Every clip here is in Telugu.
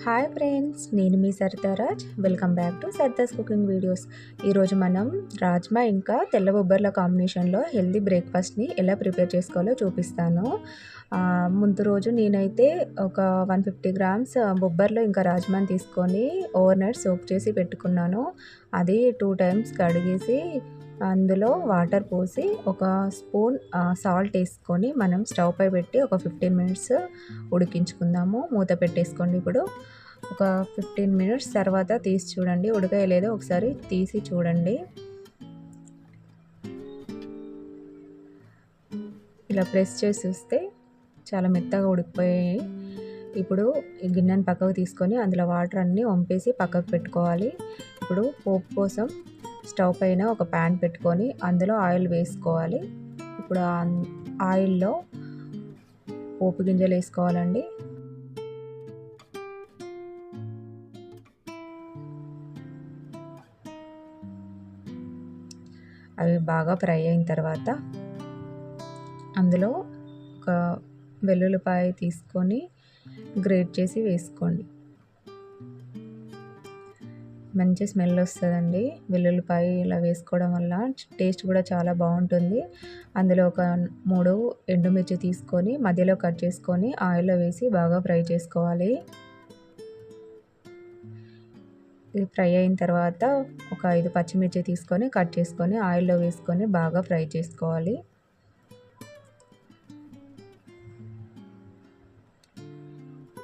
హాయ్ ఫ్రెండ్స్, నేను మీ Sarita Raj. Welcome back to Sarita's cooking videos. ఈరోజు మనం రాజ్మా ఇంకా తెల్ల బొబ్బర్ల కాంబినేషన్లో హెల్దీ బ్రేక్ఫాస్ట్ని ఎలా ప్రిపేర్ చేసుకోవాలో చూపిస్తాను. ముందు రోజు నేనైతే ఒక 150 గ్రామ్స్ బొబ్బర్లు ఇంకా రాజ్మాని తీసుకొని ఓవర్ నైట్ సోక్ చేసి పెట్టుకున్నాను. అది 2 టైమ్స్ కడిగేసి అందులో వాటర్ పోసి ఒక స్పూన్ సాల్ట్ వేసుకొని మనం స్టవ్ పై పెట్టి ఒక 15 మినిట్స్ ఉడికించుకుందాము. మూత పెట్టేసుకోండి. ఇప్పుడు ఒక 15 మినిట్స్ తర్వాత తీసి చూడండి, ఉడకాయో లేదో ఒకసారి తీసి చూడండి. ఇలా ప్రెస్ చేసి చూస్తే చాలా మెత్తగా ఉడికిపోయాయి. ఇప్పుడు ఈ గిన్నెని పక్కకు తీసుకొని అందులో వాటర్ అన్నీ వంపేసి పక్కకు పెట్టుకోవాలి. ఇప్పుడు పోపు కోసం స్టవ్ పైన ఒక ప్యాన్ పెట్టుకొని అందులో ఆయిల్ వేసుకోవాలి. ఇప్పుడు ఆయిల్లో పోపు గింజలు వేసుకోవాలండి. అవి బాగా ఫ్రై అయిన తర్వాత అందులో ఒక వెల్లుల్లిపాయ తీసుకొని గ్రేట్ చేసి వేసుకోండి. మంచి స్మెల్ వస్తుందండి వెల్లుల్లిపాయ ఇలా వేసుకోవడం వల్ల. టేస్ట్ కూడా చాలా బాగుంటుంది. అందులో ఒక 3 ఎండుమిర్చి తీసుకొని మధ్యలో కట్ చేసుకొని ఆయిల్లో వేసి బాగా ఫ్రై చేసుకోవాలి. ఇది ఫ్రై అయిన తర్వాత ఒక 5 పచ్చిమిర్చి తీసుకొని కట్ చేసుకొని ఆయిల్లో వేసుకొని బాగా ఫ్రై చేసుకోవాలి.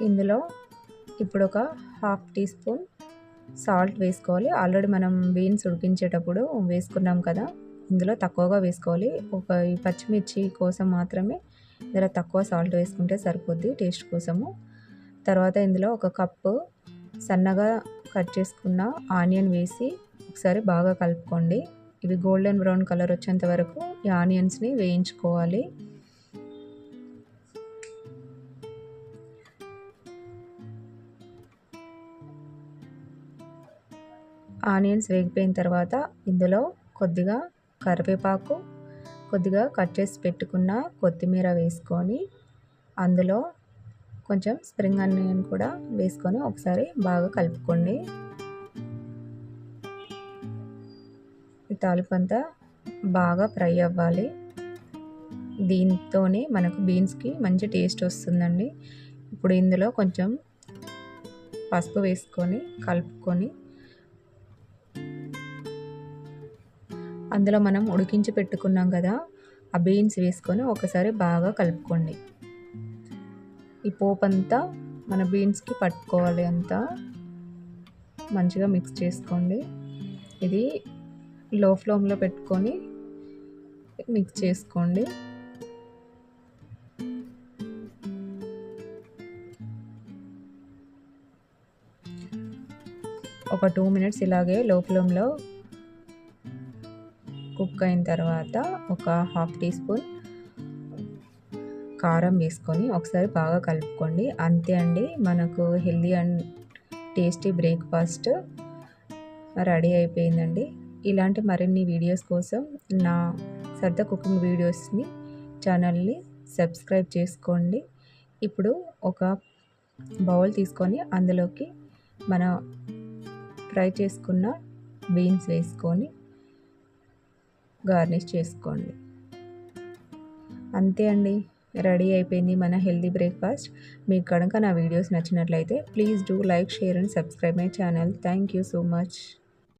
ఇందులో ఇప్పుడు ఒక 1/2 టీ స్పూన్ సాల్ట్ వేసుకోవాలి. ఆల్రెడీ మనం బీన్స్ ఉడికించేటప్పుడు వేసుకున్నాం కదా, ఇందులో తక్కువగా వేసుకోవాలి. ఒక ఈ పచ్చిమిర్చి కోసం మాత్రమే ఇందులో తక్కువ సాల్ట్ వేసుకుంటే సరిపోద్ది టేస్ట్ కోసము. తర్వాత ఇందులో ఒక కప్పు సన్నగా కట్ చేసుకున్న ఆనియన్ వేసి ఒకసారి బాగా కలుపుకోండి. ఇవి గోల్డెన్ బ్రౌన్ కలర్ వచ్చేంత వరకు ఈ ఆనియన్స్ని వేయించుకోవాలి. ఆనియన్స్ వేగిపోయిన తర్వాత ఇందులో కొద్దిగా కరివేపాకు, కొద్దిగా కట్ చేసి పెట్టుకున్న కొత్తిమీర వేసుకొని అందులో కొంచెం స్ప్రింగ్ ఆనియన్ కూడా వేసుకొని ఒకసారి బాగా కలుపుకోండి. ఈ తాలింపంతా బాగా ఫ్రై అవ్వాలి. దీంతోనే మనకు బీన్స్కి మంచి టేస్ట్ వస్తుందండి. ఇప్పుడు ఇందులో కొంచెం పసుపు వేసుకొని కలుపుకొని అందులో మనం ఉడికించి పెట్టుకున్నాం కదా, ఆ బీన్స్ వేసుకొని ఒకసారి బాగా కలుపుకోండి. ఈ పోపు అంతా మన బీన్స్కి పట్టుకోవాలి, అంతా మంచిగా మిక్స్ చేసుకోండి. ఇది లో ఫ్లేమ్లో పెట్టుకొని మిక్స్ చేసుకోండి. ఒక 2 మినిట్స్ ఇలాగే లో ఫ్లేమ్లో కుక్ అయిన తర్వాత ఒక 1/2 టీ స్పూన్ కారం వేసుకొని ఒకసారి బాగా కలుపుకోండి. అంతే అండి, మనకు healthy and tasty breakfast ready అయిపోయిందండి. ఇలాంటి మరిన్ని వీడియోస్ కోసం నా సరితా కుకింగ్ వీడియోస్ని ఛానల్ని సబ్స్క్రైబ్ చేసుకోండి. ఇప్పుడు ఒక బౌల్ తీసుకొని అందులోకి మన ఫ్రై చేసుకున్న బీన్స్ వేసుకొని గార్నిష్ చేసుకోండి. అంతే అండి, రెడీ అయిపోయింది మన హెల్దీ బ్రేక్ఫాస్ట్. మీకు కనుక నా వీడియోస్ నచ్చినట్లయితే please do like, share and subscribe my channel. Thank you so much.